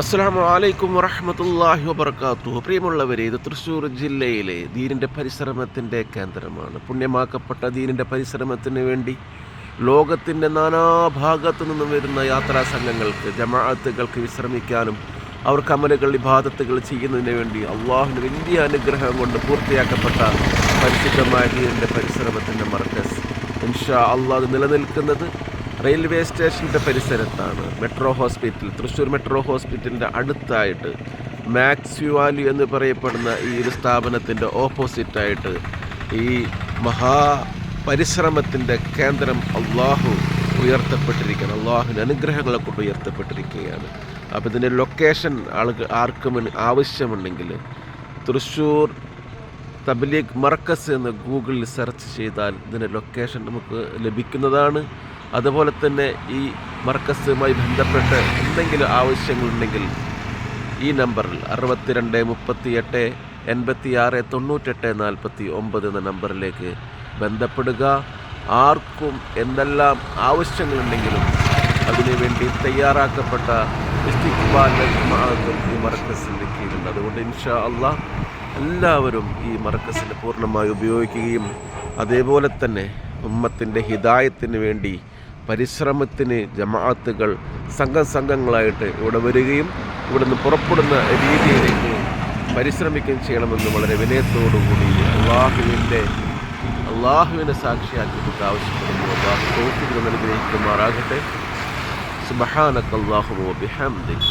അസ്സലാമു അലൈക്കും വറഹ്മത്തുള്ളാഹി വബറകാതുഹു. പ്രിയമുള്ളവരെ, ഇത് തൃശ്ശൂർ ജില്ലയിലെ ദീനിൻ്റെ പരിശ്രമത്തിൻ്റെ കേന്ദ്രമാണ്. പുണ്യമാക്കപ്പെട്ട ദീനിൻ്റെ പരിശ്രമത്തിന് വേണ്ടി ലോകത്തിൻ്റെ നാനാഭാഗത്തു നിന്നും വരുന്ന യാത്രാ സംഘങ്ങൾക്ക്, ജമാഅത്തുകൾക്ക് വിശ്രമിക്കാനും അവർക്ക് അമലുകൾ, ഇബാദത്തുകൾ ചെയ്യുന്നതിന് വേണ്ടി അള്ളാഹുവിൻ്റെ വലിയ അനുഗ്രഹം കൊണ്ട് പൂർത്തിയാക്കപ്പെട്ട പരിശുദ്ധമായ ദീനിൻ്റെ പരിശ്രമത്തിൻ്റെ മർക്കസ് ഇൻഷാ അള്ളാഹ് അത് നിലനിൽക്കുന്നത് റെയിൽവേ സ്റ്റേഷൻ്റെ പരിസരത്താണ്. മെട്രോ ഹോസ്പിറ്റൽ, തൃശ്ശൂർ മെട്രോ ഹോസ്പിറ്റലിൻ്റെ അടുത്തായിട്ട് മാക്സ് വാല്യൂ എന്ന് പറയപ്പെടുന്ന ഈ ഒരു സ്ഥാപനത്തിൻ്റെ ഓപ്പോസിറ്റായിട്ട് ഈ പരിശ്രമത്തിൻ്റെ കേന്ദ്രം അള്ളാഹു ഉയർത്തപ്പെട്ടിരിക്കുകയാണ്. അള്ളാഹുവിൻ്റെ അനുഗ്രഹങ്ങളെ കൊണ്ട് ഉയർത്തപ്പെട്ടിരിക്കുകയാണ്. അപ്പോൾ ഇതിൻ്റെ ലൊക്കേഷൻ ആർക്കും ആവശ്യമുണ്ടെങ്കിൽ തൃശ്ശൂർ തബ്ലീഗ് മർക്കസ് എന്ന് ഗൂഗിളിൽ സെർച്ച് ചെയ്താൽ ഇതിൻ്റെ ലൊക്കേഷൻ നമുക്ക് ലഭിക്കുന്നതാണ്. അതുപോലെ തന്നെ ഈ മർക്കസുമായി ബന്ധപ്പെട്ട് എന്തെങ്കിലും ആവശ്യങ്ങളുണ്ടെങ്കിൽ ഈ നമ്പറിൽ 62 38 86 98 49 എന്ന നമ്പറിലേക്ക് ബന്ധപ്പെടുക. ആർക്കും എന്തെല്ലാം ആവശ്യങ്ങളുണ്ടെങ്കിലും അതിനുവേണ്ടി തയ്യാറാക്കപ്പെട്ട ഇസ്തിഖ്ബാലും ഈ മർക്കസിൻ്റെ കീഴിലുണ്ട്. അതുകൊണ്ട് ഇൻഷാ അള്ളാഹ് എല്ലാവരും ഈ മർക്കസിനെ പൂർണ്ണമായി ഉപയോഗിക്കുകയും അതേപോലെ തന്നെ ഉമ്മത്തിൻ്റെ ഹിദായത്തിന് വേണ്ടി പരിശ്രമത്തിന് ജമാഅത്തുകൾ സംഘങ്ങളായിട്ട് ഇവിടെ വരികയും ഇവിടെ നിന്ന് പുറപ്പെടുന്ന രീതിയിലേക്ക് പരിശ്രമിക്കുകയും ചെയ്യണമെന്ന് വളരെ വിനയത്തോടുകൂടി അള്ളാഹുവിനെ സാക്ഷിയാക്കി നമുക്ക് ആവശ്യപ്പെടുന്നു. അള്ളാഹു തൗഫീഖ് അനുഗ്രഹിക്കുമാറാകട്ടെ. സുബ്ഹാനക അല്ലാഹുമ്മ വബിഹംദിക